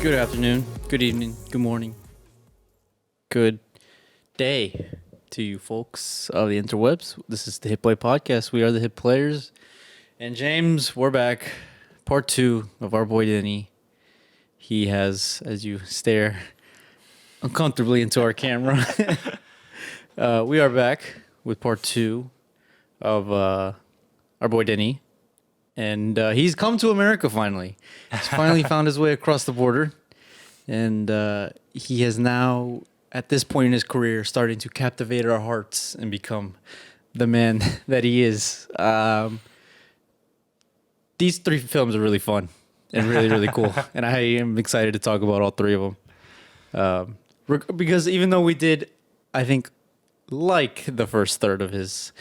Good afternoon, good evening, good morning, good day to you folks of the interwebs. This is the Hit Play Podcast. We are the Hit Players. And James, we're back. Part 2 of our boy Denny. He has, as you stare uncomfortably into our camera, we are back with part 2 of our boy Denny. And he's come to America finally. He's finally found his way across the border. And he has now, at this point in his career, starting to captivate our hearts and become the man that he is. These 3 films are really fun and really, really cool. And I am excited to talk about all 3 of them. Because even though we did, I think, like the first third of his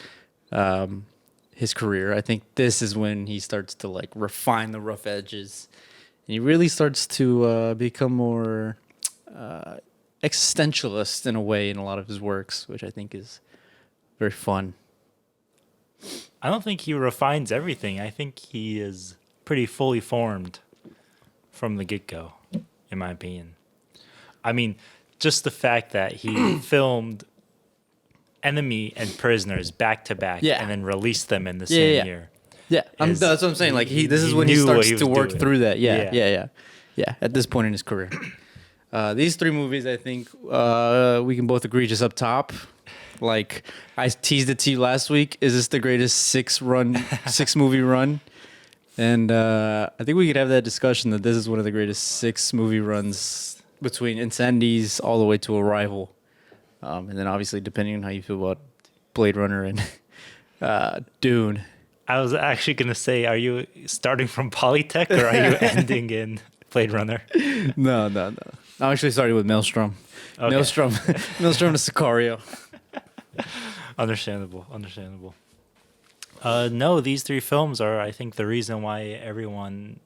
career, I think this is when he starts to like refine the rough edges, and he really starts to become more existentialist in a way in a lot of his works, which I think is very fun. I don't think he refines everything. I think he is pretty fully formed from the get-go, in my opinion. I mean, just the fact that he filmed Enemy and Prisoners back to back, and then released them in the same year. Yeah, that's what I'm saying. Like this is when he starts to work through that. Yeah. At this point in his career, these 3 movies, I think we can both agree, just up top. Like I teased it to you last week. Is this the greatest 6 movie run? And I think we could have that discussion that this is one of the greatest 6 movie runs between Incendies all the way to Arrival. And then obviously, depending on how you feel about Blade Runner and Dune. I was actually going to say, are you starting from Polytech or are you ending in Blade Runner? No. I'm actually starting with Maelstrom. Okay. Maelstrom to Sicario. Understandable. No, these 3 films are, I think, the reason why everyone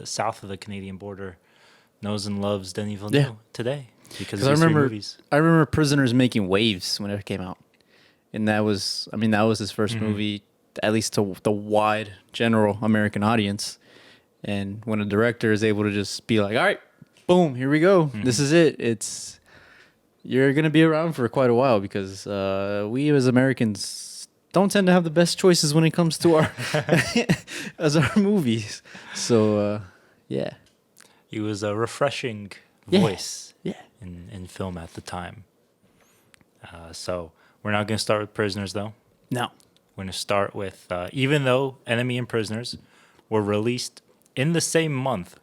south of the Canadian border knows and loves Denis Villeneuve today. Because of these 3 movies. I remember Prisoners making waves when it came out. And that was his first movie, at least to the wide general American audience. And when a director is able to just be like, all right, boom, here we go. This is it. You're going to be around for quite a while because we as Americans don't tend to have the best choices when it comes to our movies. So, yeah. He was a refreshing voice. Yeah. In film at the time. So we're not going to start with Prisoners, though. No. We're going to start with, even though Enemy and Prisoners were released in the same month.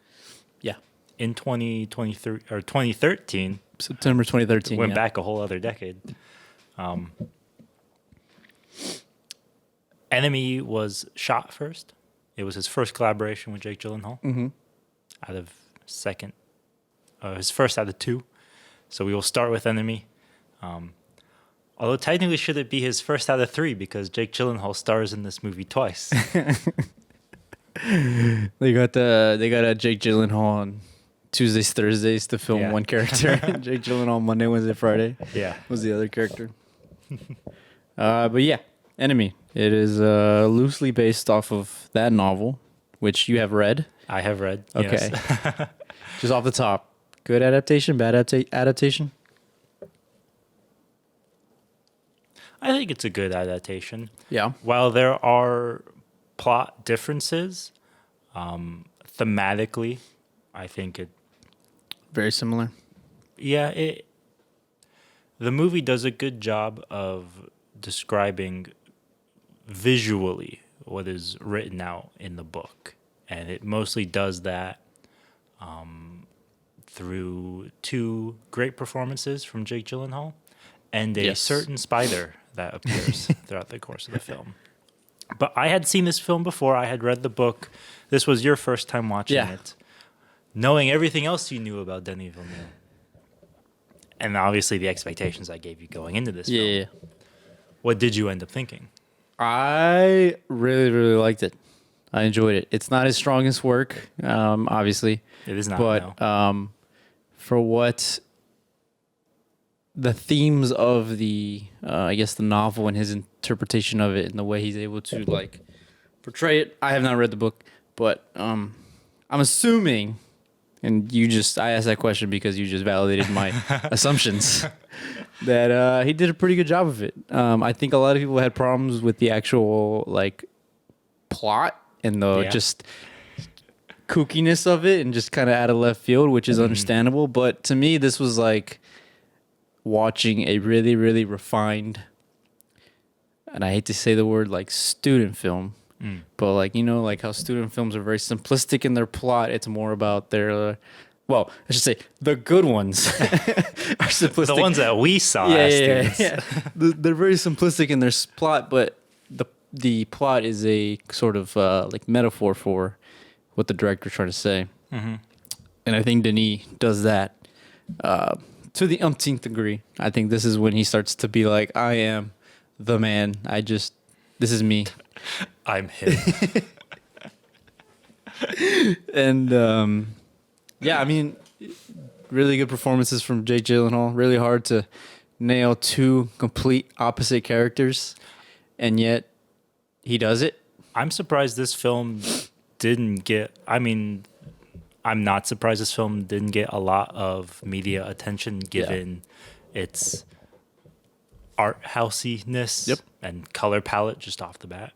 Yeah. In 2023 or 2013. September 2013. Went back a whole other decade. Enemy was shot first. It was his first collaboration with Jake Gyllenhaal. Out of his first out of 2. So we will start with Enemy. Although technically should it be his first out of 3 because Jake Gyllenhaal stars in this movie twice. They got a Jake Gyllenhaal on Tuesdays, Thursdays to film one character. Jake Gyllenhaal Monday, Wednesday, Friday. Yeah. Was the other character. But yeah, Enemy. It is loosely based off of that novel, which you have read. I have read. Okay. Yes. Just off the top. Good adaptation, bad adaptation? I think it's a good adaptation. Yeah. While there are plot differences, thematically, I think it... Very similar. Yeah, the movie does a good job of describing visually what is written out in the book. And it mostly does that through 2 great performances from Jake Gyllenhaal and a certain spider that appears throughout the course of the film. But I had seen this film before. I had read the book. This was your first time watching it. Knowing everything else you knew about Denis Villeneuve. And obviously the expectations I gave you going into this film. Yeah. What did you end up thinking? I really, really liked it. I enjoyed it. It's not his strongest work, obviously. It is not, but no. For what the themes of the novel and his interpretation of it and the way he's able to portray it. I have not read the book, but I'm assuming and I asked that question because you just validated my assumptions that he did a pretty good job of it. I think a lot of people had problems with the actual like plot and the just kookiness of it and just kind of out of left field, which is understandable. But to me, this was like watching a really, really refined, and I hate to say the word like student film, but like, like how student films are very simplistic in their plot. It's more about their, well, I should say the good ones are simplistic. The ones that we saw as students. Yeah. They're very simplistic in their plot, but the plot is a sort of like metaphor for what the director's trying to say. And I think Denis does that to the umpteenth degree. I think this is when he starts to be like, I am the man. This is me. I'm him. And yeah, I mean, really good performances from Jake Gyllenhaal. Really hard to nail two complete opposite characters, and yet he does it. I'm surprised this film didn't get, I'm not surprised this film didn't get a lot of media attention given its art houseiness and color palette just off the bat.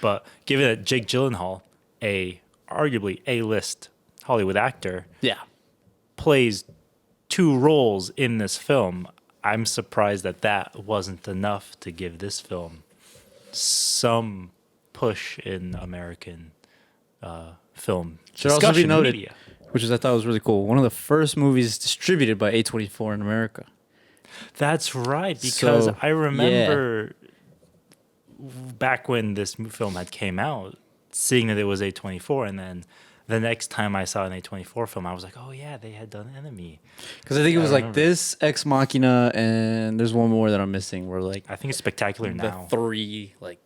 But given that Jake Gyllenhaal, a arguably A-list Hollywood actor, plays two roles in this film, I'm surprised that wasn't enough to give this film some push in American film should also be noted, media. Which is I thought was really cool. One of the first movies distributed by A24 in America. That's right, because I remember back when this film had came out, seeing that it was A24, and then the next time I saw an A24 film, I was like, oh yeah, they had done Enemy. Because I think it was like this, Ex Machina, and there's one more that I'm missing. Where like I think it's Spectacular Now. The three like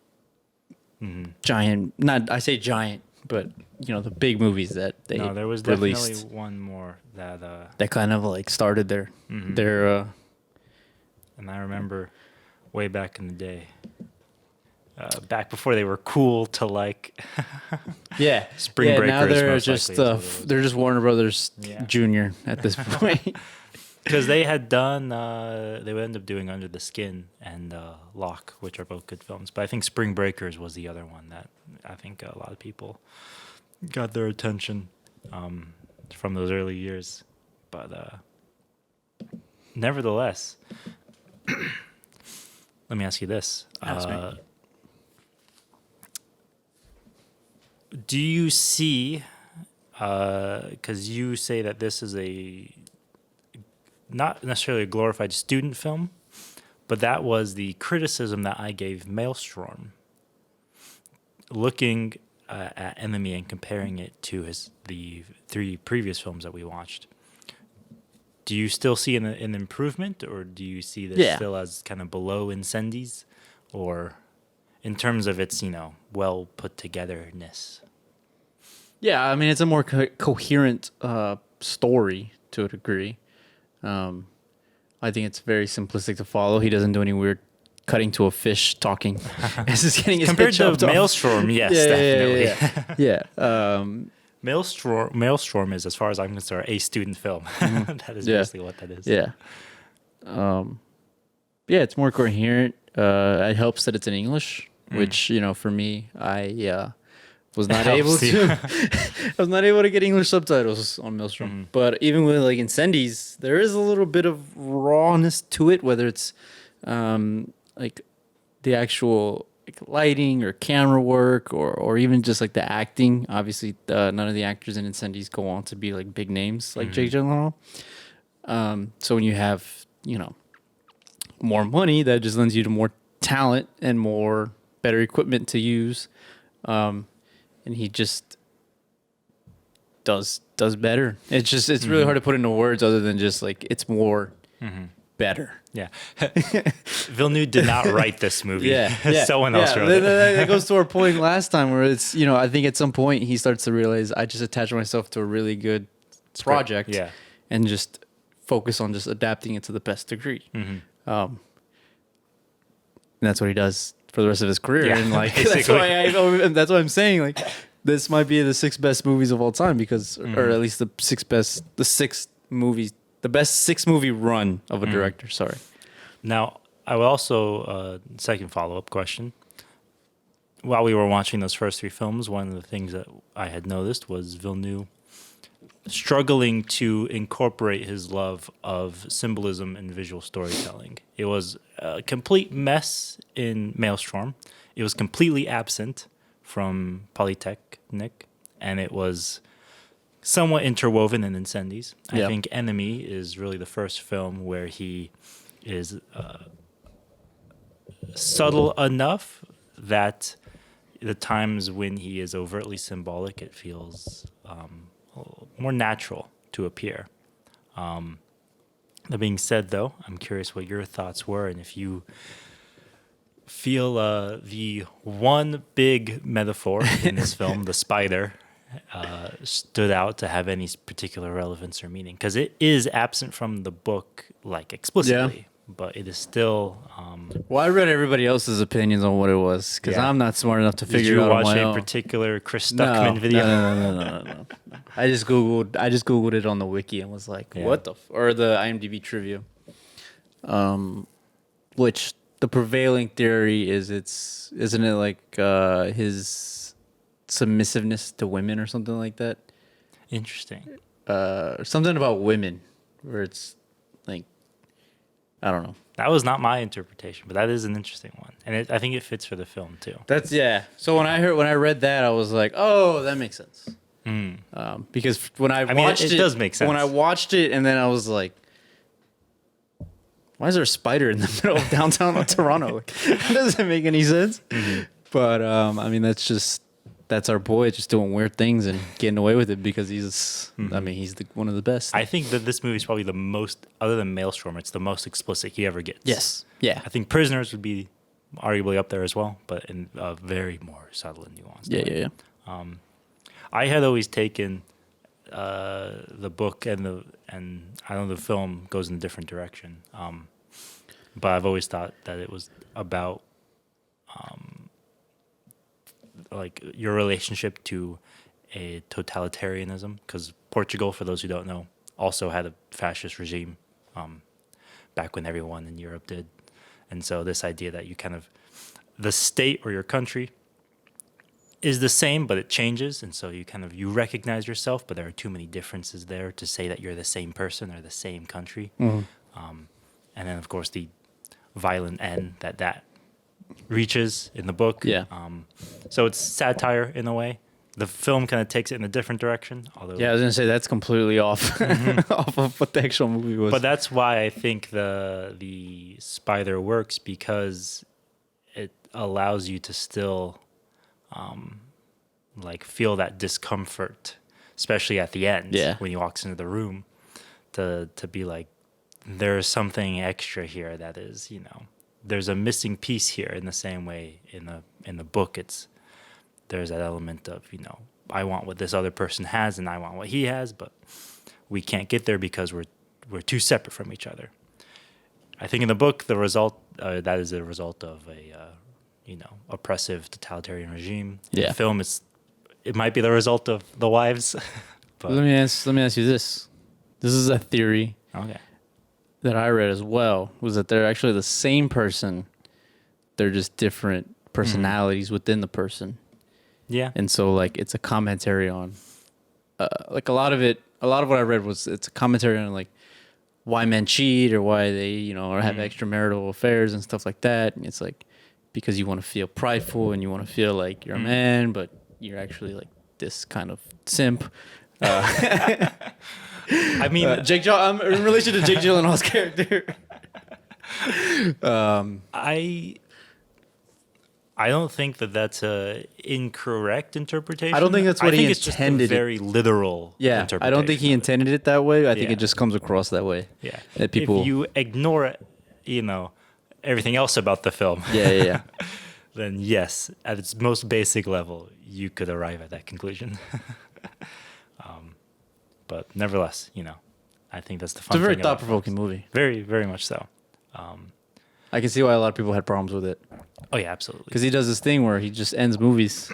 giant, not I say giant, but the big movies that they there was released. Definitely one more that kind of like started their and I remember way back in the day, back before they were cool to like Spring Breakers. Now they're just Warner Brothers Junior at this point. Because they had done, they would end up doing Under the Skin and Locke, which are both good films. But I think Spring Breakers was the other one that I think a lot of people got their attention from those early years. But nevertheless, let me ask you this. Do you see, because you say that this is not necessarily a glorified student film, but that was the criticism that I gave Maelstrom. Looking at Enemy and comparing it to the three previous films that we watched, do you still see an improvement, or do you see this still as kind of below Incendies, or in terms of its well put togetherness? Yeah, I mean it's a more coherent story to a degree. I think it's very simplistic to follow. He doesn't do any weird cutting to a fish talking. It's just getting his compared to Maelstrom, yes, definitely. Yeah. Maelstrom is, as far as I'm concerned, a student film. That is basically what that is. Yeah. It's more coherent. It helps that it's in English, which for me, I was not able to. I was not able to get English subtitles on Maelstrom. But even with like Incendies, there is a little bit of rawness to it, whether it's like the actual lighting or camera work or even just like the acting. Obviously, none of the actors in Incendies go on to be like big names like Jake Gyllenhaal. So when you have more money, that just lends you to more talent and more better equipment to use. And he just does better. It's really hard to put into words other than just like it's more better. Yeah. Villeneuve did not write this movie. Someone else wrote it. That goes to our point last time where it's, I think at some point he starts to realize I just attach myself to a really good project and just focus on just adapting it to the best degree. And that's what he does for the rest of his career. And like that's why I'm saying like this might be the 6 best movies of all time because, or at least the best 6 movie run of a director. Sorry. Now, I will also, second follow-up question. While we were watching those first 3 films, one of the things that I had noticed was Villeneuve struggling to incorporate his love of symbolism and visual storytelling. It was a complete mess in Maelstrom. It was completely absent from Polytechnic, and it was somewhat interwoven in Incendies. I think Enemy is really the first film where he is subtle enough that the times when he is overtly symbolic, it feels more natural to appear. That being said, though, I'm curious what your thoughts were and if you feel the one big metaphor in this film, the spider, stood out to have any particular relevance or meaning. Because it is absent from the book, like, explicitly. But it is still... well, I read everybody else's opinions on what it was because I'm not smart enough to figure it out on my own. Did you watch a particular Chris Stuckman video? No. I just googled it on the wiki and was like, what the or the IMDb trivia. Which the prevailing theory is isn't it like his submissiveness to women or something like that? Interesting. Something about women where it's like, I don't know. That was not my interpretation, but that is an interesting one, and I think it fits for the film too. That's So when I read that, I was like, oh, that makes sense. Because when I watched it, it does make sense. When I watched it, and then I was like, why is there a spider in the middle of downtown Toronto? Like, that doesn't make any sense. But I mean, that's our boy just doing weird things and getting away with it because he's one of the best. I think that this movie is probably the most, other than Maelstrom, it's the most explicit he ever gets. Yes. Yeah. I think Prisoners would be arguably up there as well, but in a very more subtle and nuanced way. Yeah. I had always taken the book and I know the film goes in a different direction, but I've always thought that it was about like your relationship to a totalitarianism, because Portugal, for those who don't know, also had a fascist regime back when everyone in Europe did. And so this idea that you kind of, the state or your country is the same, but it changes. And so you recognize yourself, but there are too many differences there to say that you're the same person or the same country. And then, of course, the violent end that reaches in the book. Yeah. So it's satire in a way. The film kind of takes it in a different direction. Although, I was gonna say that's completely off off of what the actual movie was. But that's why I think the spider works, because it allows you to still like feel that discomfort, especially at the end when he walks into the room, to be like, there's something extra here that is, there's a missing piece here. In the same way in the book, there's that element of, I want what this other person has and I want what he has, but we can't get there because we're too separate from each other. I think in the book, the result that is a result of a oppressive totalitarian regime. Yeah. In the film, it might be the result of the wives. But let me ask you this. This is a theory. Okay. That I read as well, was that they're actually the same person. They're just different personalities within the person. Yeah. And so, like, it's a commentary on, like, a lot of what I read was, it's a commentary on, like, why men cheat or why they, or have extramarital affairs and stuff like that. And it's like, because you want to feel prideful and you want to feel like you're a man, but you're actually, like, this kind of simp. I mean, I'm in relation to Jake Gyllenhaal's character. I don't think that that's a incorrect interpretation. I don't think that's what he it's intended. Just a very literal interpretation. I don't think he intended it that way. I think it just comes across that way. Yeah. That people, if you ignore it, everything else about the film. Yeah. Then yes, at its most basic level, you could arrive at that conclusion. But nevertheless, I think that's the fun thing. It's a very thought-provoking movie. Very, very much so. I can see why a lot of people had problems with it. Oh, yeah, absolutely. Because he does this thing where he just ends movies.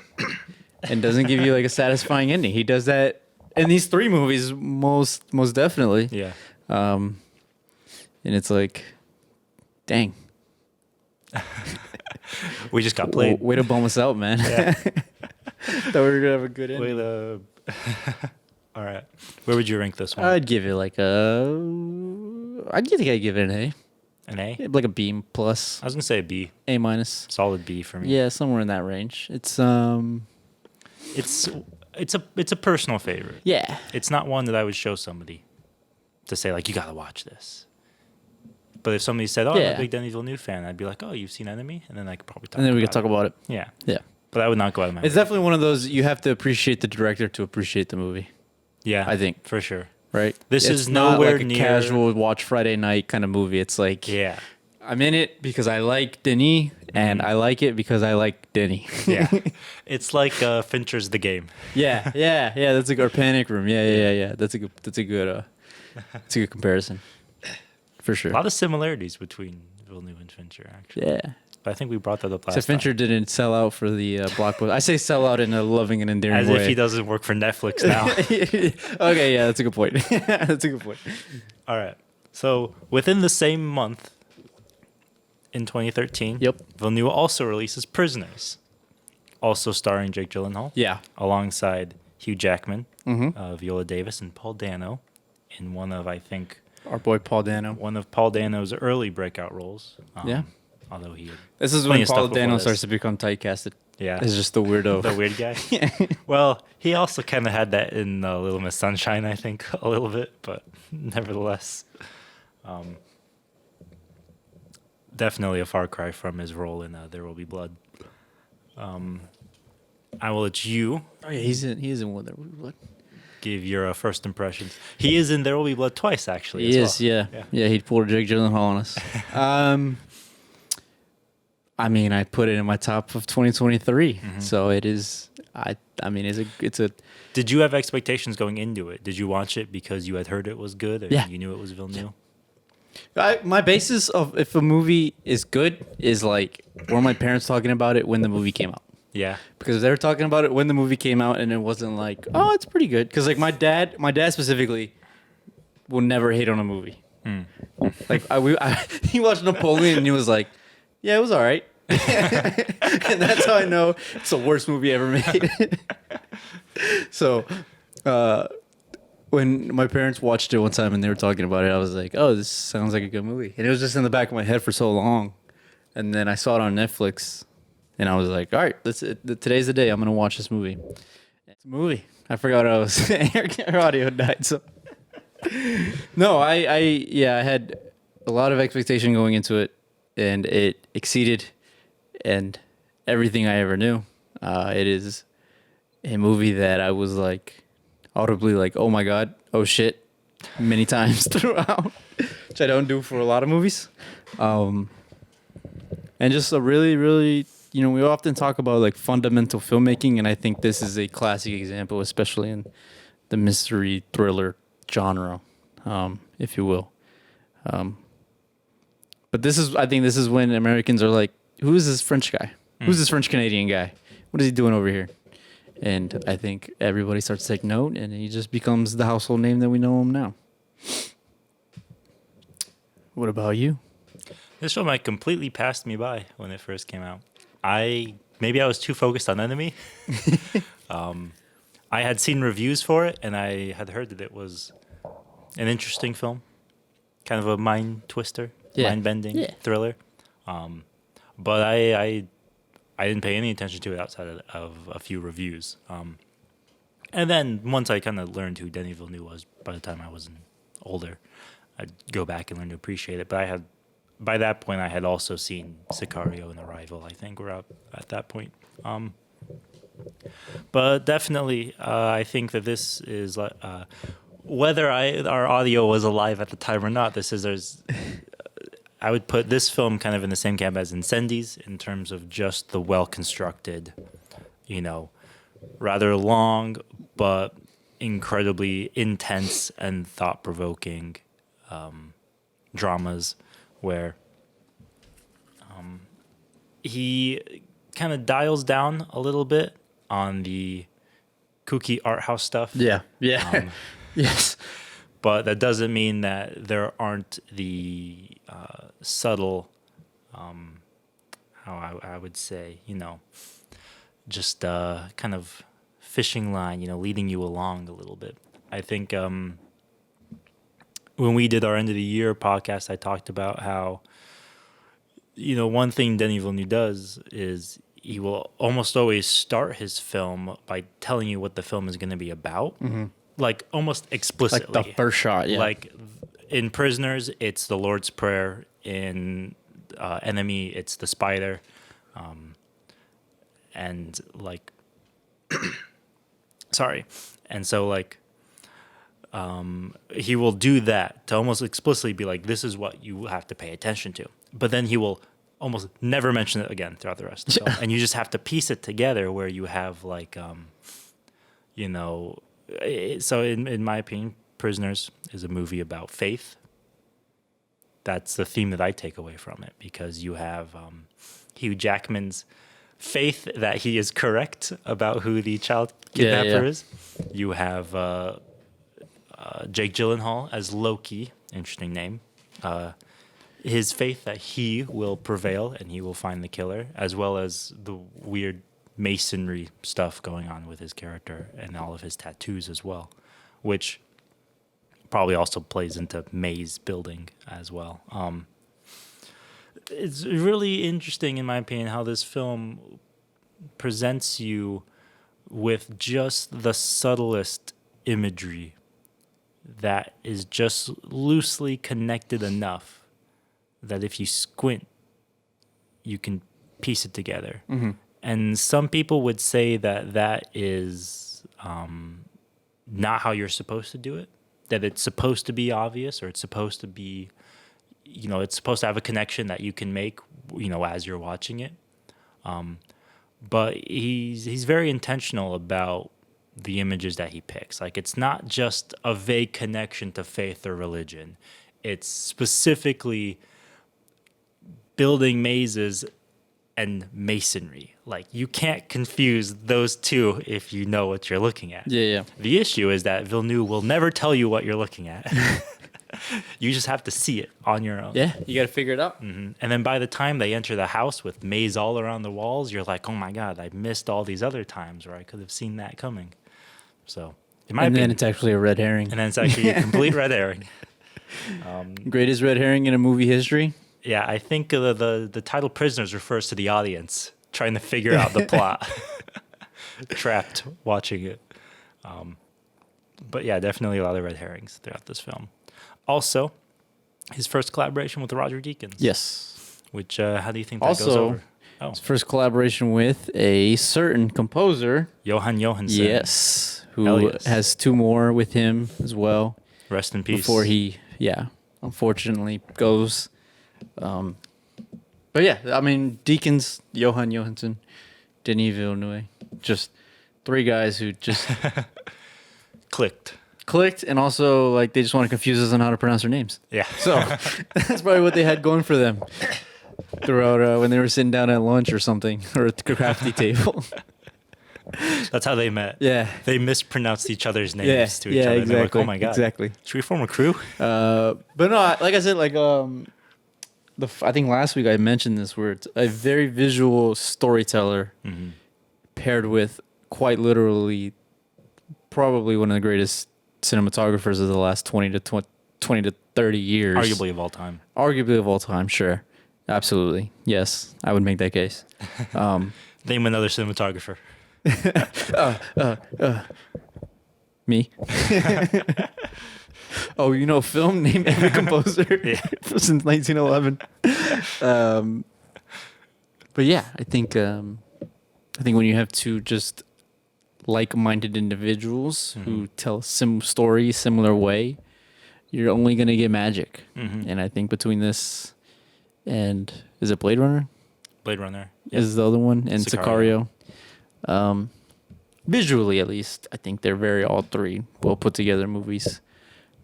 and doesn't give you like a satisfying ending. He does that in these 3 movies most definitely. Yeah. And it's like, dang. We just got played. Way to bum us out, man. Yeah. Thought we were gonna have a good ending. All right. Where would you rank this one? I'd give it like I'd give it an A. An A? Like a B plus. I was gonna say a B. A minus. Solid B for me. Yeah, somewhere in that range. It's a personal favorite. yeah. It's not one that I would show somebody to say like you gotta watch this. But if somebody said, "Oh, I'm a big Denis Villeneuve fan," I'd be like, "Oh, you've seen Enemy?" And then I could probably talk. And then we could talk about it. Yeah. Yeah. But I would not go out of my way. It's definitely one of those you have to appreciate the director to appreciate the movie. Yeah, I think. for sure. Right? This It's is not nowhere like a near casual watch Friday night kind of movie. It's like Yeah. I'm in it because I like Denis, and I like it because I like Denis. Yeah. It's like Fincher's The Game. yeah. That's a good Panic Room. Yeah. That's a good comparison, for sure. A lot of similarities between Villeneuve and Fincher, actually. Yeah. But I think we brought that up last So Fincher time. didn't sell out for the blockbuster. I say sell out in a loving and endearing As way. if he doesn't work for Netflix now. Okay, yeah, that's a good point. That's a good point. All right. So within the same month, in 2013, Yep. Villeneuve also releases Prisoners, also starring Jake Gyllenhaal, Yeah. alongside Hugh Jackman, Mm-hmm. Viola Davis, and Paul Dano, in one of, I think, Our boy Paul Dano. one of Paul Dano's early breakout roles. Yeah. Although he had This is plenty when of Paul stuff before Dano this. starts to become typecasted. Yeah. It's just the weirdo. The weird guy. Well, he also kind of had that in Little Miss Sunshine, I think, a little bit, but nevertheless, definitely a far cry from his role in There Will Be Blood. I will let you Oh yeah, he is in what? give your first impressions. He is in There Will Be Blood twice, actually. He as is, well. yeah. He pulled a Jake Gyllenhaal on us. I mean, I put it in my top of 2023, so it is. I mean, it's a. Did you have expectations going into it? Did you watch it because you had heard it was good, or Yeah. you knew it was Villeneuve? My basis of if a movie is good is like were my parents talking about it when the movie came out. Yeah. Because they were talking about it when the movie came out, and it wasn't like, oh, it's pretty good. Because like my dad specifically will never hate on a movie. Like he watched Napoleon and he was like, yeah, it was all right. And that's how I know it's the worst movie ever made. So when my parents watched it one time and they were talking about it, I was like, oh, this sounds like a good movie. And it was just in the back of my head for so long. And then I saw it on Netflix. And I was like, all right, today's the day. I'm going to watch this movie. It's a movie. I forgot I was... Our audio died, so... No, I had a lot of expectation going into it, and it exceeded and everything I ever knew. It is a movie that I was like, audibly like, oh my God, oh shit, many times throughout, which I don't do for a lot of movies. And just a really, really... You know, we often talk about like fundamental filmmaking, and I think this is a classic example, especially in the mystery thriller genre, if you will. But I think this is when Americans are like, who is this French guy? Who's this French Canadian guy? What is he doing over here? And I think everybody starts to take note, and he just becomes the household name that we know him now. What about you? This film had completely passed me by when it first came out. Maybe I was too focused on Enemy. I had seen reviews for it, and I had heard that it was an interesting film, kind of a mind twister, mind-bending thriller. But I didn't pay any attention to it outside of a few reviews. And then once I kind of learned who Denis Villeneuve was, by the time I was older, I'd go back and learn to appreciate it. But by that point, I had also seen Sicario and Arrival, I think, were out at that point. But definitely, I think that this is, whether our audio was alive at the time or not, I would put this film kind of in the same camp as Incendies in terms of just the well-constructed, rather long, but incredibly intense and thought-provoking dramas where he kind of dials down a little bit on the kooky art house stuff. Yeah. Yes. But that doesn't mean that there aren't the subtle, how I would say, just kind of fishing line, leading you along a little bit. I think when we did our end of the year podcast, I talked about how, one thing Denis Villeneuve does is he will almost always start his film by telling you what the film is going to be about. Mm-hmm. Like almost explicitly. Like the first shot, yeah. Like in Prisoners, it's the Lord's Prayer. In Enemy, it's the spider. And like, sorry. And so like, he will do that to almost explicitly be like, this is what you have to pay attention to. But then he will almost never mention it again throughout the rest of the film. And you just have to piece it together where you have like, so in my opinion, Prisoners is a movie about faith. That's the theme that I take away from it, because you have Hugh Jackman's faith that he is correct about who the child kidnapper is. You have Jake Gyllenhaal as Loki, interesting name. His faith that he will prevail and he will find the killer, as well as the weird masonry stuff going on with his character and all of his tattoos as well, which probably also plays into maze building as well. It's really interesting, in my opinion, how this film presents you with just the subtlest imagery that is just loosely connected enough that if you squint, you can piece it together. Mm-hmm. And some people would say that that is not how you're supposed to do it, that it's supposed to be obvious, or it's supposed to be, it's supposed to have a connection that you can make, as you're watching it. But he's very intentional about the images that he picks. Like, it's not just a vague connection to faith or religion. It's specifically building mazes and masonry. Like, you can't confuse those two if you know what you're looking at. Yeah. The issue is that Villeneuve will never tell you what you're looking at. You just have to see it on your own. Yeah, you got to figure it out. Mm-hmm. And then by the time they enter the house with maze all around the walls, you're like, oh my God, I missed all these other times where I could have seen that coming. So, then it's actually a red herring. And then it's actually a complete red herring. Greatest red herring in a movie history? Yeah, I think the title Prisoners refers to the audience trying to figure out the plot. Trapped watching it. But yeah, definitely a lot of red herrings throughout this film. Also, his first collaboration with Roger Deakins. Yes. Which, how do you think that goes over? His first collaboration with a certain composer. Johan Johansson. Yes. Who has two more with him as well. Rest in peace. Before he, unfortunately goes. But yeah, I mean, Deakins, Johan Johansson, Denis Villeneuve, just three guys who just clicked, and also like they just want to confuse us on how to pronounce their names. Yeah. So that's probably what they had going for them throughout when they were sitting down at lunch or something, or at the crafty table. That's how they met. Yeah. They mispronounced each other's names to each other. Yeah, Exactly. Like, oh my God. Exactly. Should we form a crew? But no, like I said, I think last week I mentioned this, where it's a very visual storyteller paired with quite literally probably one of the greatest cinematographers of the last 20 to 30 years. Arguably of all time, sure. Absolutely. Yes, I would make that case. Name another cinematographer. Me. Oh, film, name every composer since 1911. But yeah, I think when you have two just like-minded individuals who tell similar way, you're only gonna get magic. And I think between this and is it Blade Runner? Blade Runner is the other one, and Sicario. Visually, at least, I think they're all three well put together movies.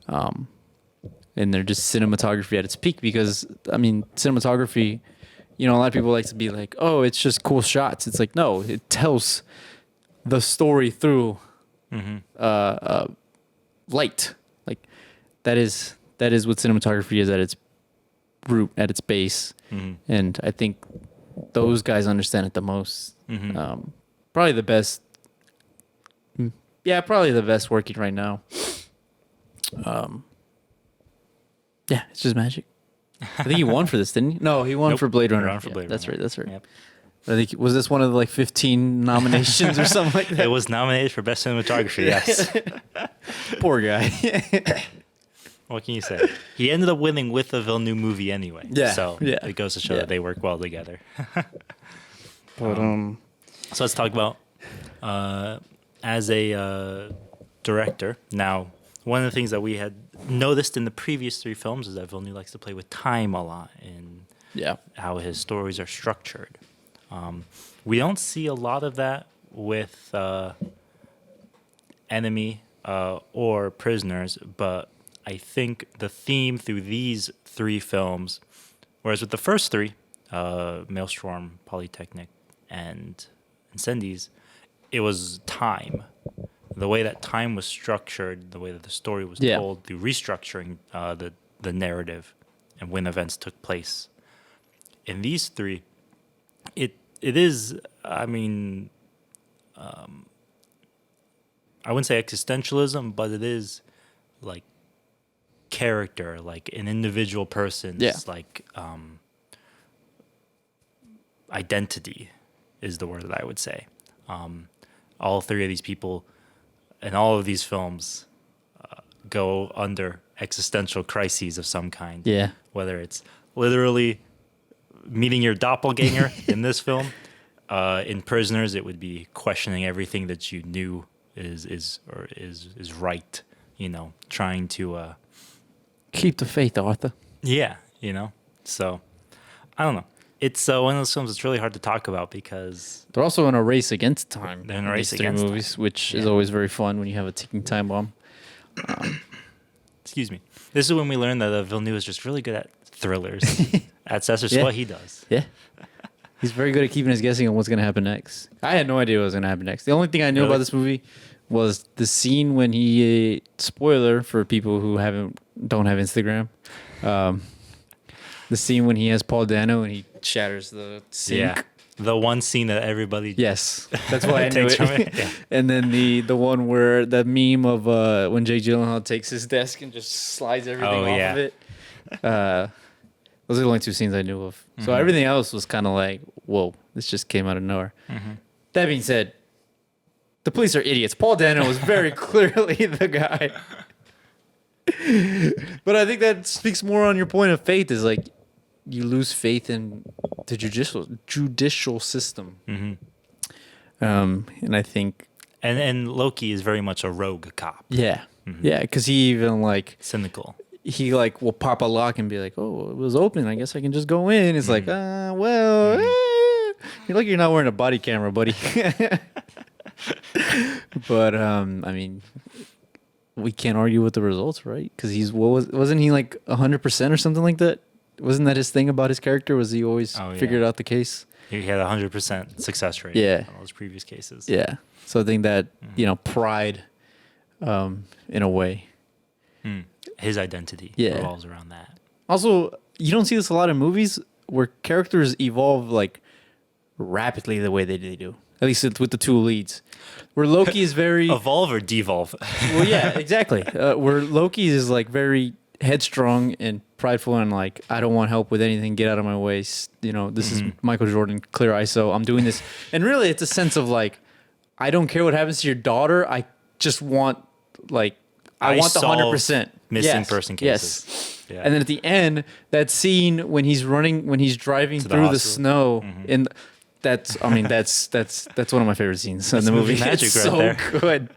And they're just cinematography at its peak, because I mean, cinematography, a lot of people like to be like, oh, it's just cool shots. It's like, no, it tells the story through Mm-hmm. light. Like that is what cinematography is at its root, at its base. Mm-hmm. And I think those guys understand it the most. Mm-hmm. Probably the best. Yeah, probably the best working right now. Yeah, it's just magic. I think he won for this, didn't he? No, he won Nope. for Blade He Runner. won for Blade That's Runner. right. That's right. Yep. I think was this one of the like 15 nominations or something like that. It was nominated for best cinematography. Yes. Poor guy. What can you say? He ended up winning with the Villeneuve movie anyway. Yeah, So yeah, it goes to show yeah. that they work well together. But So let's talk about as a director. Now, one of the things that we had noticed in the previous 3 films is that Villeneuve likes to play with time a lot in yeah, how his stories are structured. We don't see a lot of that with Enemy or Prisoners, but I think the theme through these 3 films, whereas with the first 3, Maelstrom, Polytechnic, and Incendies, it was time. The way that time was structured, the way that the story was told, through restructuring the narrative and when events took place. In these 3, it is, I mean, I wouldn't say existentialism, but it is like character, like an individual person's like identity is the word that I would say. All 3 of these people in all of these films go under existential crises of some kind. yeah, Whether it's literally meeting your doppelganger in this film. In Prisoners, it would be questioning everything that you knew is right. You know, trying to keep the faith, Arthur. yeah, you know. So I don't know. It's one of those films that's really hard to talk about because They're also in a race against time. They're in a race these 3 against movies, which is Yeah. always very fun when you have a ticking time bomb. excuse me. This is when we learned that Villeneuve is just really good at thrillers. That's just Yeah. what he does. Yeah. He's very good at keeping us guessing on what's going to happen next. I had no idea what was going to happen next. The only thing I knew Really? about this movie was the scene when he spoiler for people who don't have Instagram. The scene when he has Paul Dano and he shatters the sink. Yeah, the one scene that everybody Yes, that's why I knew takes it. from it. Yeah. And then the one where the meme of when Jake Gyllenhaal takes his desk and just slides everything Oh, off yeah. of it. Those are the only 2 scenes I knew of. Mm-hmm. So everything else was kind of like, whoa, this just came out of nowhere. Mm-hmm. That being said, the police are idiots. Paul Dano was very clearly the guy. But I think that speaks more on your point of faith is like you lose faith in the judicial system. Mm-hmm. And I think And Loki is very much a rogue cop, yeah, Mhm. yeah, because he even like cynical. he like will pop a lock and be like, oh, it was open. I guess I can just go in. It's like, well, you're like you're not wearing a body camera, buddy. But I mean, we can't argue with the results, right? Because wasn't he like 100% or something like that? Wasn't that his thing about his character? Was he always figured out the case? He had 100% success rate. Yeah. On those previous cases. Yeah. So I think that pride, in a way. His identity revolves around that. Also, you don't see this a lot in movies where characters evolve like rapidly the way they do. At least with the 2 leads. Where Loki is very Evolve or devolve? well, yeah, exactly. Where Loki is like very headstrong and prideful and like, I don't want help with anything. Get out of my way. This is Michael Jordan, clear ISO. I'm doing this. And really, it's a sense of like, I don't care what happens to your daughter. I just want like, I want the 100% missing person cases. Yes. Yeah. And then at the end, that scene when he's driving To the through the hospital. snow in. That's one of my favorite scenes in the movie. Magic It's right so there. good.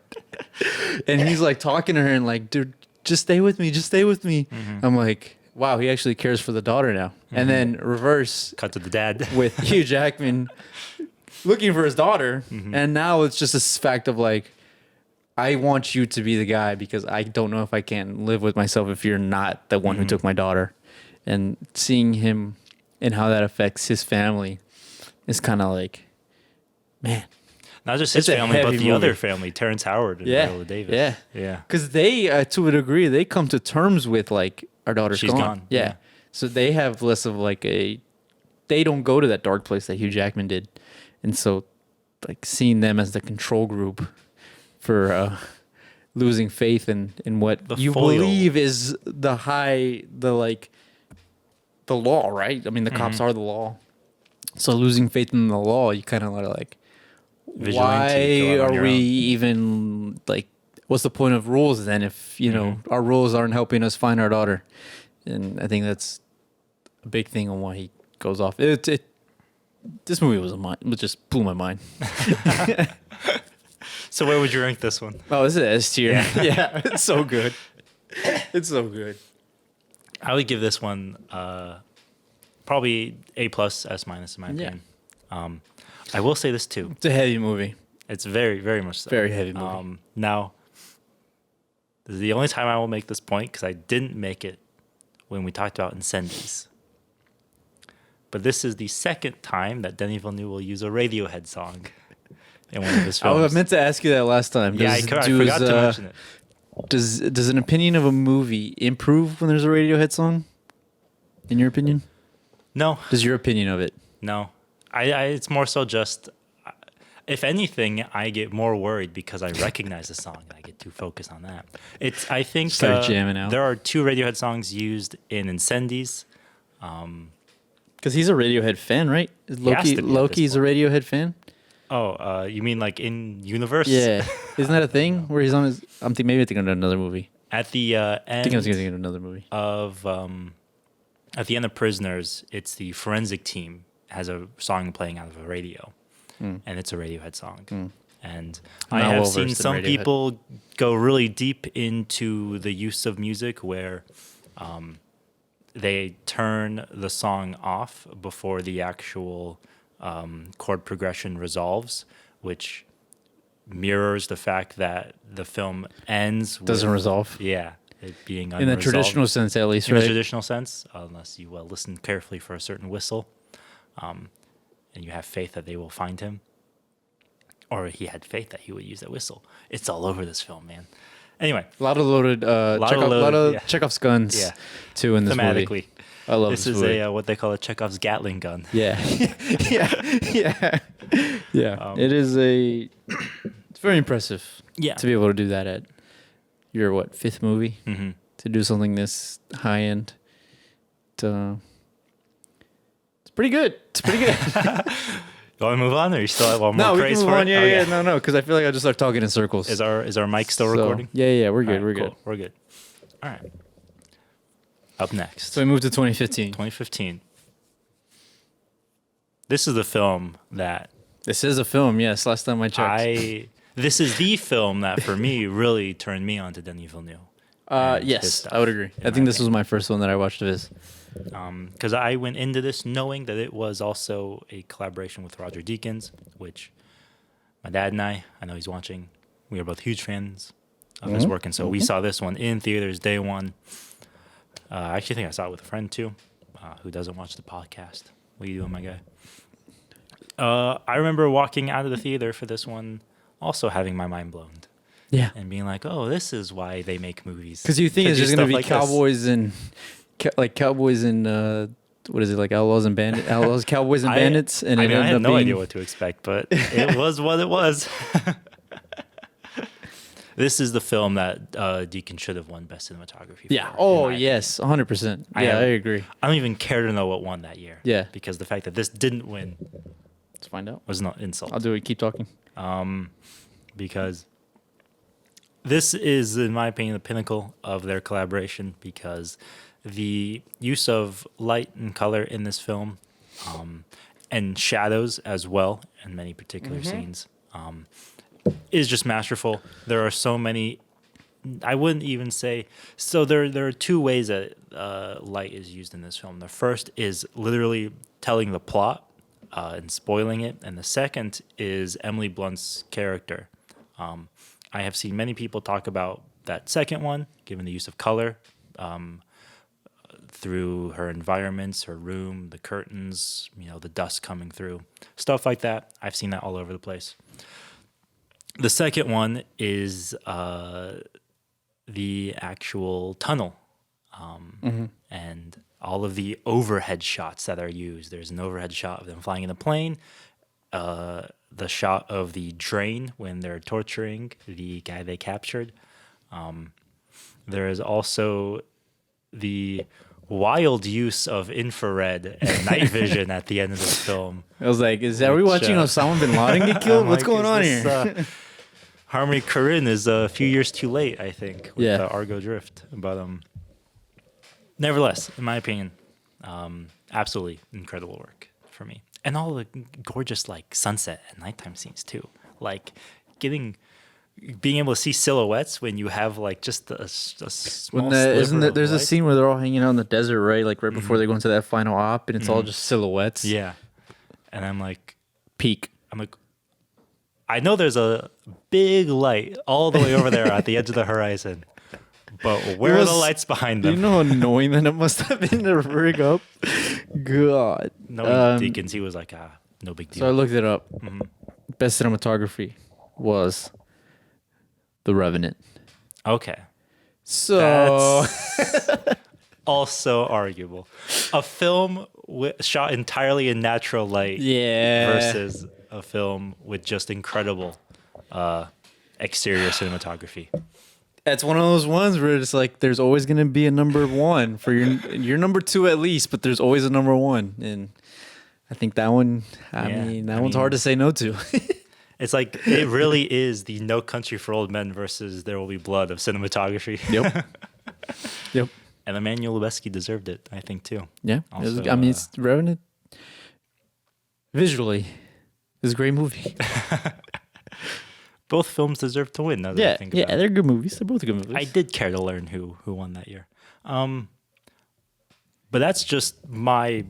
And he's like talking to her and like, dude, just stay with me. Just stay with me. I'm like, wow, he actually cares for the daughter now. And then reverse Cut to the dad. with Hugh Jackman looking for his daughter. And now it's just this fact of like, I want you to be the guy because I don't know if I can live with myself if you're not the one who took my daughter. And seeing him and how that affects his family is kind of like, man. Not just his It's a family, but heavy the other movie. family, Terrence Howard and Yeah, Viola Davis. yeah. Yeah. Because they, to a degree, they come to terms with like our daughter's She's gone, Yeah. yeah. So they have less of like a. They don't go to that dark place that Hugh Jackman did, and so like seeing them as the control group for losing faith in what The you foil. believe is the law, right? I mean, the cops are the law. So losing faith in the law, you kind of like, Vigilante, go why out on are your we own. even like? What's the point of rules then if our rules aren't helping us find our daughter? And I think that's a big thing on why he goes off. This movie it just blew my mind. So where would you rank this one? Oh, this is S tier. Yeah, it's so good. It's so good. I would give this one probably A+, S- in my Yeah. opinion. I will say this too. It's a heavy movie. It's very, very much so. Very heavy movie. Now, this is the only time I will make this point because I didn't make it when we talked about Incendies. But this is the second time that Denis Villeneuve will use a Radiohead song in one of his films. I meant to ask you that last time. I forgot to mention it. Does an opinion of a movie improve when there's a Radiohead song? In your opinion? No, Does your opinion of it? no. It's more so just, if anything, I get more worried because I recognize the song and I get too focused on that. I think Start jamming out. there are 2 Radiohead songs used in Incendies. Because he's a Radiohead fan, right? Is He has to be at this Loki's a Radiohead fan? Oh, you mean like in universe? Yeah. Isn't that a thing where he's on his... maybe I'm thinking of another movie. At the I end think I was thinking of another movie. of at the end of Prisoners, it's the forensic team has a song playing out of a radio, and it's a Radiohead song. And I Not have well seen versed in some Radiohead. people go really deep into the use of music where they turn the song off before the actual chord progression resolves, which mirrors the fact that the film ends Doesn't resolve. Yeah, it being In the unresolved. traditional sense, at least, In right? the traditional sense, unless you listen carefully for a certain whistle, and you have faith that they will find him, or he had faith that he would use that whistle. It's all over this film, man. Anyway, A lot of loaded, yeah. Chekhov's guns, Yeah. too, in this movie. thematically, I love this this is movie. what they call a Chekhov's Gatling gun. Yeah. Yeah. It is it's very impressive Yeah. to be able to do that at your, 5th movie? Mm-hmm. To do something this high end. It's pretty good. It's pretty good. You want to move on, or you still have one more No, we praise can move for on. it? Yeah, Okay. No, because I feel like I just start talking in circles. Is our mic still So, recording? Yeah, we're good. All right, We're cool. good. We're good. All right. Up next, So we moved to 2015. 2015. This is the film that This is a film, yes. Last time I checked. This is the film that for me really turned me on to Denis Villeneuve. and his Yes, stuff, I would agree. in I my think this was opinion. my first one that I watched of his. Because I went into this knowing that it was also a collaboration with Roger Deakins, which my dad and I know he's watching, we are both huge fans of his work, and so we saw this one in theaters day one. I actually think I saw it with a friend too, who doesn't watch the podcast. What are you doing, my guy? I remember walking out of the theater for this one, also having my mind blown Yeah. and being like, "Oh, this is why they make movies." Because you think to it's do just going to stuff be like this. cowboys and what is it, like outlaws and bandits? Outlaws, cowboys and I- bandits? And I it mean, I ended had up no being, idea what to expect, but it was what it was. This is the film that Deacon should have won Best Cinematography Yeah. for. Oh, in my yes. 100%. I Yeah, have- I agree. I don't even care to know what won that year. Yeah. Because the fact that this didn't win Let's find out. was not insult. I'll do it. Keep talking. Because this is, in my opinion, the pinnacle of their collaboration, because the use of light and color in this film, and shadows as well in many particular scenes, is just masterful. There are so many. I wouldn't even say so. There are two ways that light is used in this film. The first is literally telling the plot and spoiling it, and the second is Emily Blunt's character. I have seen many people talk about that second one, given the use of color through her environments, her room, the curtains, the dust coming through, stuff like that. I've seen that all over the place. The second one is the actual tunnel, and all of the overhead shots that are used. There's an overhead shot of them flying in a plane, the shot of the drain when they're torturing the guy they captured. There is also the wild use of infrared and night vision at the end of this film. I was like, are we watching Osama bin Laden get killed? What's going on this, here? Harmony Korine is a few years too late, I think, with Argo Drift. But nevertheless, in my opinion, absolutely incredible work for me. And all the gorgeous like sunset and nighttime scenes too. Like being able to see silhouettes when you have like just a small there's a scene where they're all hanging out in the desert, right? Like right before they go into that final op, and it's all just silhouettes. Yeah. And I'm like, peak. I'm like, I know there's a big light all the way over there at the edge of the horizon, but where are the lights behind them? You know how annoying that it must have been to rig up? God. No, Deacons, he was like, no big deal. So I looked it up. Best cinematography was The Revenant. Okay. So that's also arguable. A film shot entirely in natural light versus a film with just incredible exterior cinematography. That's one of those ones where it's like there's always going to be a number one for your number two at least, but there's always a number one, and I think that one. I mean, one's hard to say no to. It's like it really is the No Country for Old Men versus There Will Be Blood of cinematography. Yep. And Emmanuel Lubezki deserved it, I think, too. Yeah, also, it's Revenant. Visually, it's a great movie. Both films deserve to win. Now that I think about it. They're good movies. They're both good movies. I did care to learn who won that year. But that's just my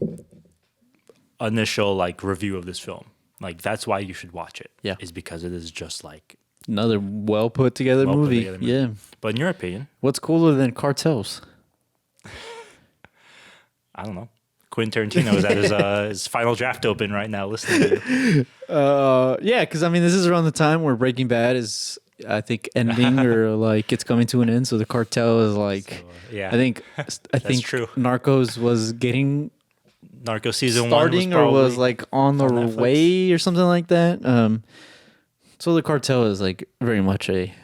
initial like review of this film. Like that's why you should watch it. Yeah, is because it is just like another well put together movie. Yeah. But in your opinion, what's cooler than Cartels? I don't know. Quentin Tarantino is at his final draft open right now listening to you. Yeah, because I mean, this is around the time where Breaking Bad is, I think, ending or like it's coming to an end. So the Cartel is like, I think true. Narcos was getting Narcos season starting one was like on the way or something like that. So the Cartel is like very much a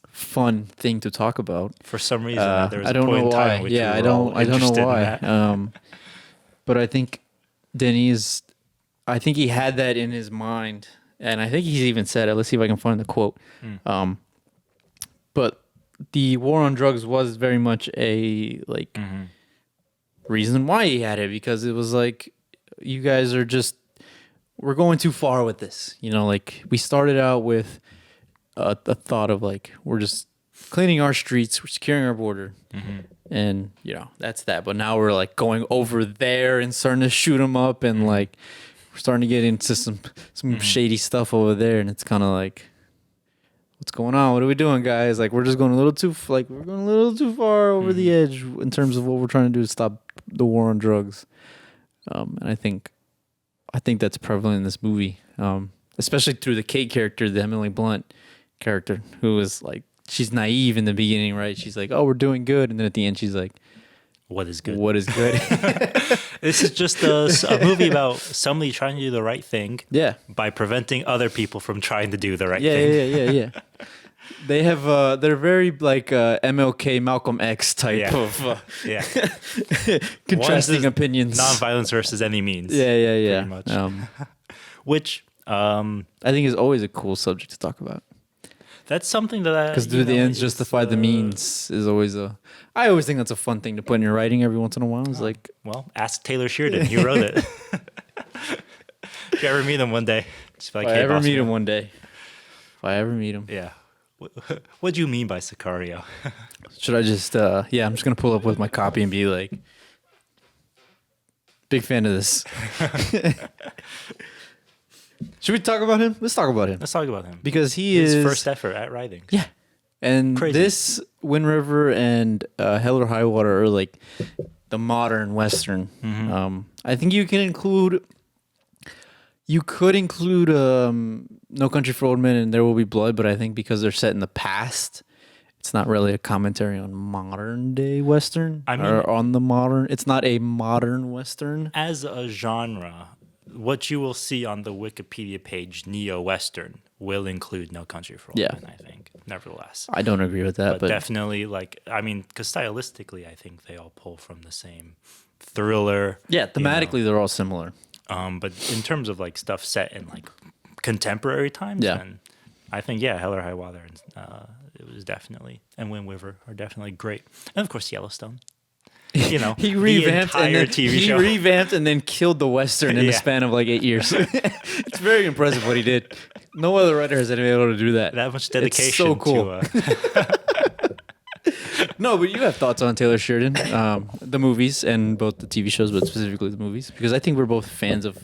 fun thing to talk about. For some reason, there was I don't know why. I don't know why. But I think Denis, I think he had that in his mind, and I think he's even said it. Let's see if I can find the quote. But the war on drugs was very much a like reason why he had it, because it was like, you guys are just, we're going too far with this. You know, like we started out with a thought of like, we're just cleaning our streets, we're securing our border. And, you know, that's that. But now we're like going over there and starting to shoot them up, and like we're starting to get into some shady stuff over there. And it's kind of like, what's going on? What are we doing, guys? Like we're just going a little too far over the edge in terms of what we're trying to do to stop the war on drugs. And I think that's prevalent in this movie, especially through the Kate character, the Emily Blunt character, who is like, she's naive in the beginning, right? She's like, oh, we're doing good. And then at the end, she's like, what is good? What is good? This is just a movie about somebody trying to do the right thing by preventing other people from trying to do the right thing. Yeah. They have, they're very like MLK, Malcolm X type of contrasting opinions. Nonviolence versus any means. Yeah. Pretty much. Which I think is always a cool subject to talk about. That's something that because do the ends justify the means is always I always think that's a fun thing to put in your writing every once in a while. It's like, well, ask Taylor Sheridan. He wrote it. If you ever meet him one day, just like, if I ever meet him one day. If I ever meet him. Yeah. What do you mean by Sicario? Should I just, I'm just going to pull up with my copy and be like, big fan of this. Should we talk about him? Let's talk about him. Let's talk about him. Because his first effort at writing. Yeah. And crazy. This, Wind River and Hell or High Water are like the modern Western. I think you can include You could include No Country for Old Men and There Will Be Blood, but I think because they're set in the past, it's not really a commentary on modern day Western I mean, or on the modern. It's not a modern Western. as a genre, what you will see on the Wikipedia page, neo-Western, will include No Country for Old Yeah. Men, I think, nevertheless. I don't agree with that, But but definitely, because stylistically, I think they all pull from the same thriller. yeah, you know. thematically they're all similar. But in terms of like stuff set in like contemporary times, Yeah. then I think Hell or High Water, it was definitely, and Wind River are definitely great, and of course Yellowstone. He the revamped and entire then TV he show. revamped and then killed the Western in the Yeah. span of like 8 years. It's very impressive what he did. No other writer has been able to do that. That much It's dedication. so cool. No, but you have thoughts on Taylor Sheridan, the movies and both the TV shows, but specifically the movies, because I think we're both fans of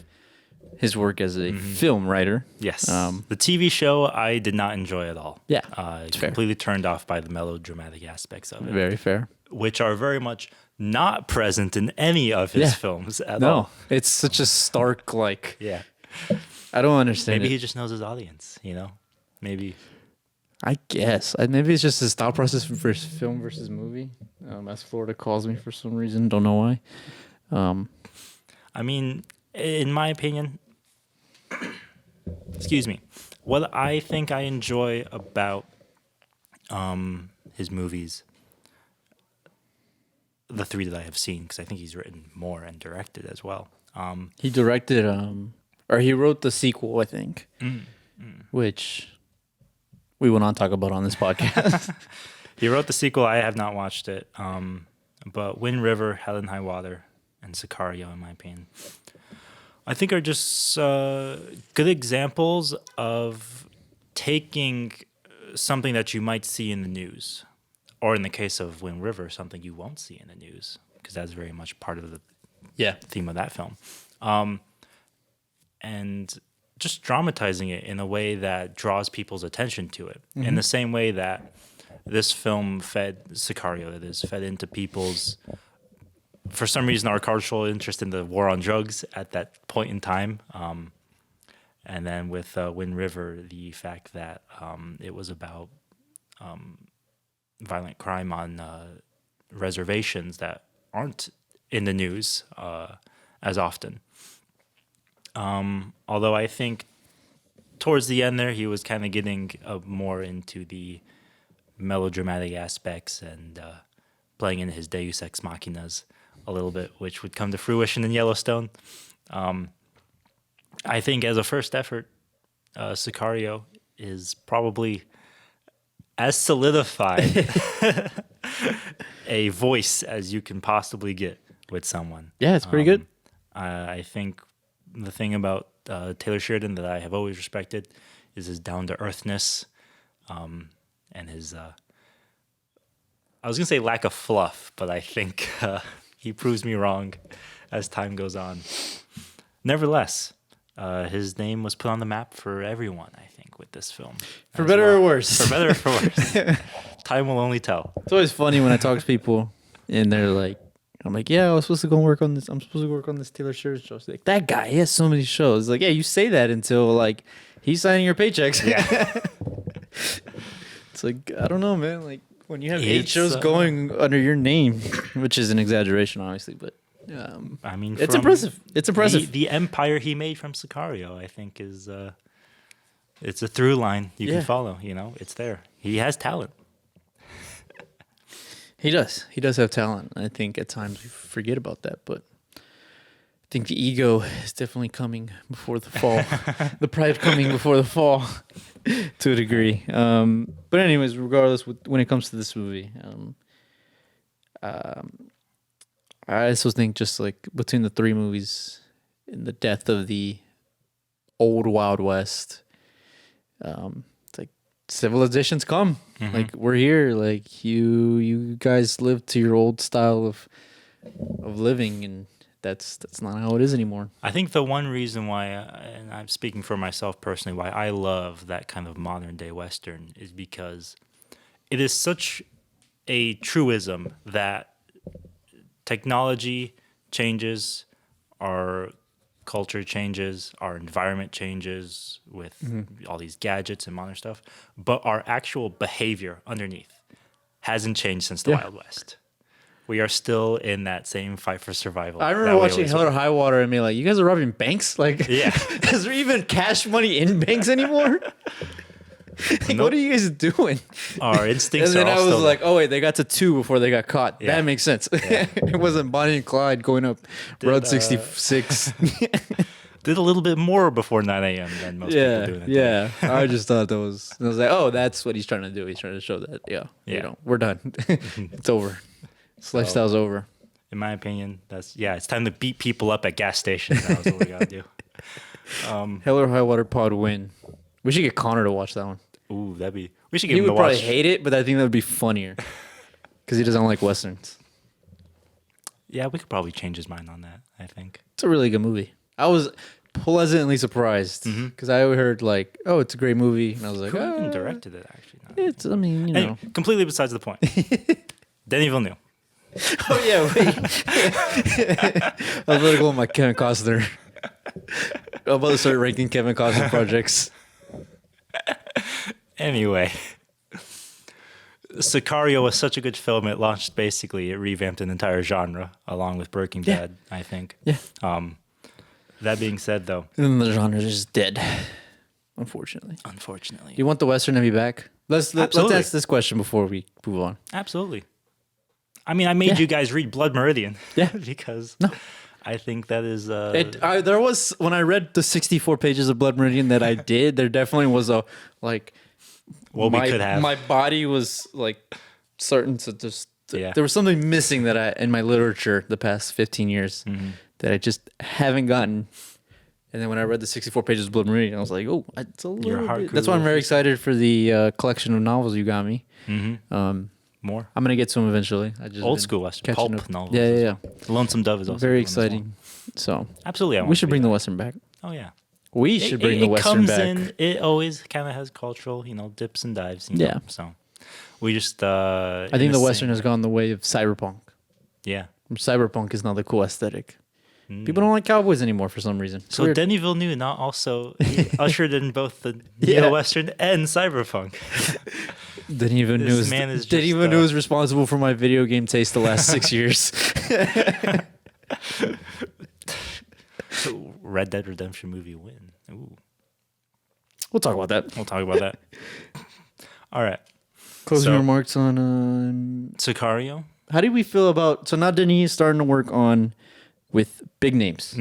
his work as a film writer. Yes. Um, The TV show I did not enjoy at all. Yeah, it's fair. Completely turned off by the melodramatic aspects of it, Very fair. which are very much not present in any of his Yeah. films at No, all. it's such a stark, like, Yeah. I don't understand Maybe it. he just knows his audience, Maybe. I guess. Maybe it's just his thought process for film versus movie. As Florida calls me for some reason. Don't know why. I mean, in my opinion, excuse me, what I think I enjoy about his movies, the three that I have seen, because I think he's written more and directed as well. He directed, or he wrote the sequel, I think, which we will not talk about on this podcast. He wrote the sequel. I have not watched it. But Wind River, Hell and High Water, and Sicario, in my opinion, I think are just good examples of taking something that you might see in the news, or in the case of Wind River, something you won't see in the news, because that's very much part of the Yeah. theme of that film. And just dramatizing it in a way that draws people's attention to it. In the same way that this film fed Sicario, that is, fed into people's, for some reason, our cultural interest in the war on drugs at that point in time. And then with Wind River, the fact that it was about violent crime on reservations that aren't in the news as often. Although I think towards the end there, he was kind of getting more into the melodramatic aspects and playing in his Deus Ex Machinas a little bit, which would come to fruition in Yellowstone. I think as a first effort, Sicario is probably as solidified a voice as you can possibly get with someone. Yeah, it's pretty good. I think the thing about Taylor Sheridan that I have always respected is his down-to-earthness and his, I was going to say lack of fluff, but I think he proves me wrong as time goes on. Nevertheless, his name was put on the map for everyone, I think, with this film. For better or worse. For better or for worse. Time will only tell. It's always funny when I talk to people and they're like, I'm like, yeah, I was supposed to go work on this. I'm supposed to work on this Taylor Sheridan show. It's like, that guy, he has so many shows. Like, yeah, you say that until like he's signing your paychecks. Yeah. It's like, I don't know, man. Like when you have It's, 8 shows going under your name, which is an exaggeration, obviously, but I mean, it's from impressive. It's impressive. The empire he made from Sicario, I think, is it's a through line you Yeah. can follow. It's there. He has talent. He does. He does have talent. I think at times we forget about that, but I think the ego is definitely coming before the fall. The pride coming before the fall, to a degree. But anyways, regardless, when it comes to this movie, I also think just like between the 3 movies and the death of the old Wild West, it's like civilization's come. Like we're here. Like you guys live to your old style of living, and that's not how it is anymore. I think the one reason why, and I'm speaking for myself personally, why I love that kind of modern day Western is because it is such a truism that technology changes, our culture changes, our environment changes with all these gadgets and modern stuff, but our actual behavior underneath hasn't changed since the Wild West. We are still in that same fight for survival. I remember watching Hell or High Water and being like, you guys are robbing banks? Like, is there even cash money in banks anymore? Like, what are you guys doing? Our instincts and then are I was like, oh, wait, they got to 2 before they got caught. Yeah. That makes sense. It wasn't Bonnie and Clyde going up Road 66. Did a little bit more before 9 a.m. than most people do. Yeah. I just thought that was, I was like, oh, that's what he's trying to do. He's trying to show that, you know, we're done. It's over. This lifestyle's over. In my opinion, it's time to beat people up at gas stations. That's what we gotta do. Hell or High Water pod win. We should get Connor to watch that one. Ooh, we should get him He to would probably watch. hate it, but I think that would be funnier because he doesn't like westerns. Yeah, we could probably change his mind on that, I think. It's a really good movie. I was pleasantly surprised because I heard like, oh, it's a great movie, and I was like, Who even directed it, actually? No. It's, I mean, you know. Anyway, completely besides the point. Denis Villeneuve. Oh yeah, wait. I was gonna go with my Kevin Costner. I'm about to start ranking Kevin Costner projects. Anyway, Sicario was such a good film. It revamped an entire genre along with Breaking Bad, I think. Yeah. That being said, though, And then the genre is just dead, unfortunately. You want the Western to be back? Let's ask this question before we move on. Absolutely. I mean, I made you guys read Blood Meridian. Yeah. Because I think that is... there was, when I read the 64 pages of Blood Meridian that I did, there definitely was a, like... What we could have. My body was, like, starting to just... Yeah. There was something missing that in my literature the past 15 years that I just haven't gotten. And then when I read the 64 pages of Blood Meridian, I was like, oh, it's a little bit... That's why I'm very excited for the collection of novels you got me. More? I'm going to get to them eventually. I just Old school Western. Pulp novels. Yeah. Lonesome Dove is also Very exciting. So absolutely. We should bring the Western back. Oh, yeah. We should bring the Western back. It always kind of has cultural, dips and dives. Yeah. So we just... I think the Western has gone the way of cyberpunk. Yeah. Cyberpunk is now the cool aesthetic. People don't like cowboys anymore for some reason. So Denis Villeneuve not also ushered in both the neo-Western and cyberpunk. Denis Villeneuve is responsible for my video game taste the last 6 years. Red Dead Redemption movie win. Ooh. We'll talk about that. All right. Closing remarks on Sicario. How do we feel about... So now Denis is starting to work on... with big names,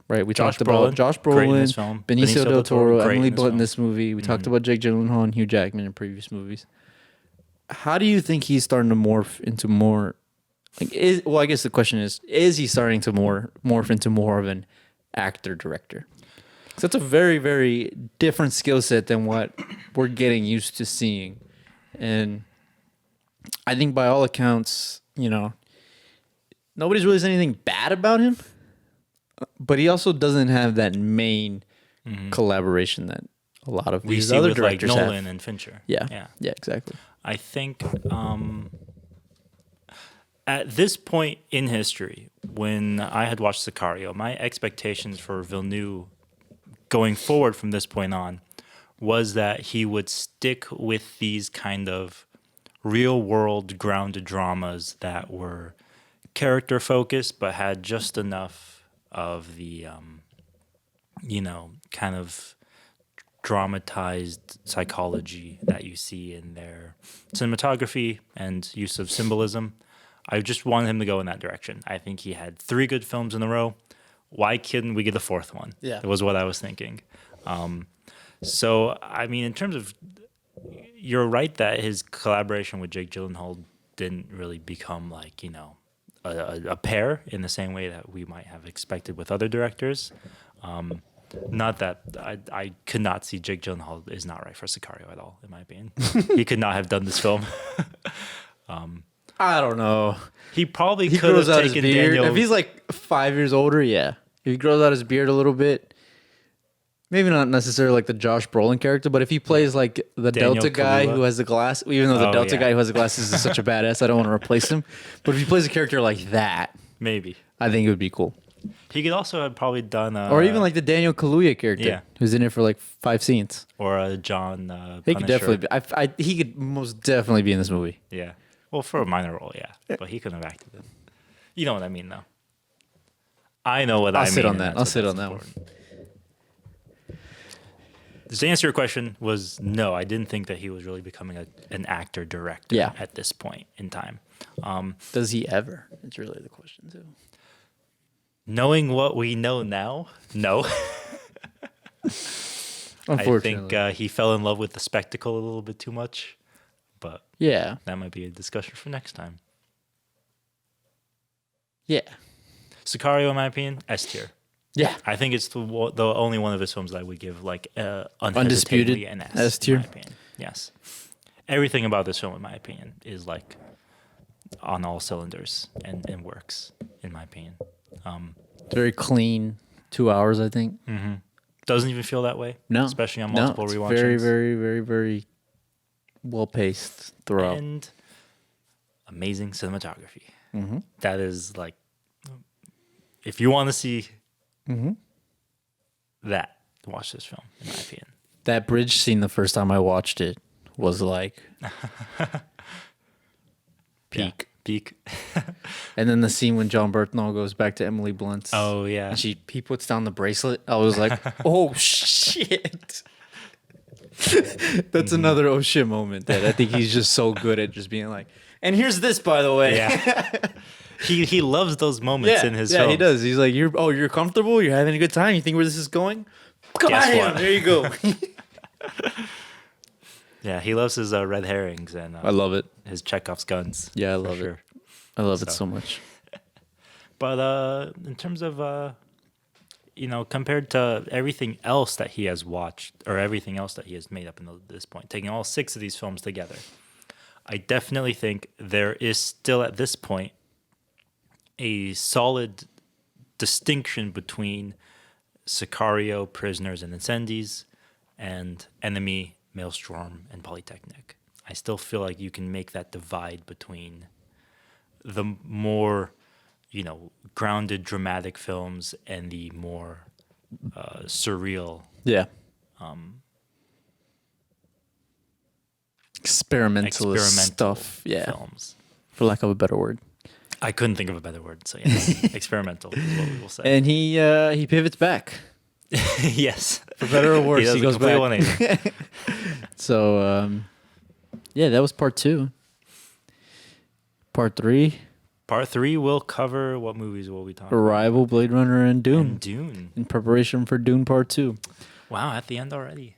right? We talked about Josh Brolin, Benicio del Toro, Emily Blunt in this movie. We talked about Jake Gyllenhaal and Hugh Jackman in previous movies. How do you think he's starting to morph into more? I guess the question is he starting to morph into more of an actor director? So that's a very, very different skill set than what we're getting used to seeing, and I think by all accounts, nobody's really said anything bad about him, but he also doesn't have that main collaboration that a lot of these other directors like have. Nolan and Fincher. Yeah, exactly. I think at this point in history, when I had watched Sicario, my expectations for Villeneuve going forward from this point on was that he would stick with these kind of real-world grounded dramas that were character focused, but had just enough of the, kind of dramatized psychology that you see in their cinematography and use of symbolism. I just wanted him to go in that direction. I think he had 3 good films in a row. Why couldn't we get the 4th one? Yeah. It was what I was thinking. So, I mean, in terms of, you're right that his collaboration with Jake Gyllenhaal didn't really become like, a pair in the same way that we might have expected with other directors. Not that I could not see Jake Gyllenhaal is not right for Sicario at all, in my opinion. He could not have done this film. I don't know. He probably could have taken his beard. Daniel. If he's like 5 years older, yeah. If he grows out his beard a little bit, maybe not necessarily like the Josh Brolin character, but if he plays like the Daniel Delta guy Kaluuya. who has the glass, even though the Delta guy who has the glasses is such a badass, I don't want to replace him. But if he plays a character like that, Maybe. I think it would be cool. He could also have probably done or even like the Daniel Kaluuya character, yeah. who's in it for like 5 scenes. Or a John He Punisher. could definitely be. He could most definitely be in this movie. Yeah. Well, for a minor role, yeah. But he couldn't have acted it. You know what I mean, though. I know what I mean. I'll sit on that. I'll sit on that one. To answer your question was no, I didn't think that he was really becoming an actor-director at this point in time. Does he ever? It's really the question, too. Knowing what we know now, no. Unfortunately. I think he fell in love with the spectacle a little bit too much. But yeah, that might be a discussion for next time. Yeah. Sicario, in my opinion, S tier. Yeah. I think it's the only one of his films that I would give like undisputed an S tier. In my opinion. Yes. Everything about this film, in my opinion, is like on all cylinders and works, in my opinion. Very clean 2 hours, I think. Mm-hmm. Doesn't even feel that way. No. Especially on multiple rewatches. Very, very, very, very well paced throughout. And amazing cinematography. Mm-hmm. That is like, if you want to see that, watch this film, in my opinion. That bridge scene the first time I watched it was like peak. Yeah, peak. And then the scene when John Berthnall goes back to Emily Blunt's. Oh, yeah. And he puts down the bracelet. I was like, oh, shit. That's another oh shit moment that I think he's just so good at just being like, and here's this, by the way. Yeah. He loves those moments in his films. Yeah, he does. He's like, you're comfortable? You're having a good time? You think where this is going? Come on, there you go. Yeah, he loves his red herrings and I love it. His Chekhov's guns. Yeah, I love it. I love it so much. But in terms of compared to everything else that he has watched or everything else that he has made up until this point, taking all 6 of these films together, I definitely think there is still at this point a solid distinction between Sicario, Prisoners and Incendies, and Enemy, Maelstrom, and Polytechnic. I still feel like you can make that divide between the more, grounded, dramatic films and the more surreal. Yeah. Experimental stuff. Yeah. Films. For lack of a better word. I couldn't think of a better word, so yes, experimental is what we will say. And he pivots back. Yes. For better or worse, he goes back. 180. So, that was part 2. Part 3. Part 3 will cover what movies will we talk about? Arrival, Blade Runner, and Dune. And Dune. In preparation for Dune Part 2. Wow, at the end already.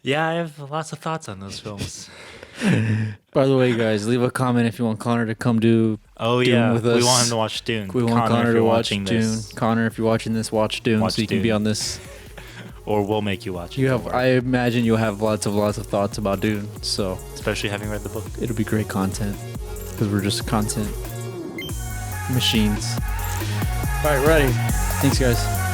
Yeah, I have lots of thoughts on those films. By the way, guys, leave a comment if you want Connor to come do Dune with us. We want him to watch Dune. We want Connor to watch Dune. This. Connor, if you're watching this, watch Dune so you can be on this. Or we'll make you watch it. I imagine you'll have lots of thoughts about Dune. So, especially having read the book. It'll be great content because we're just content machines. All right, ready. Thanks, guys.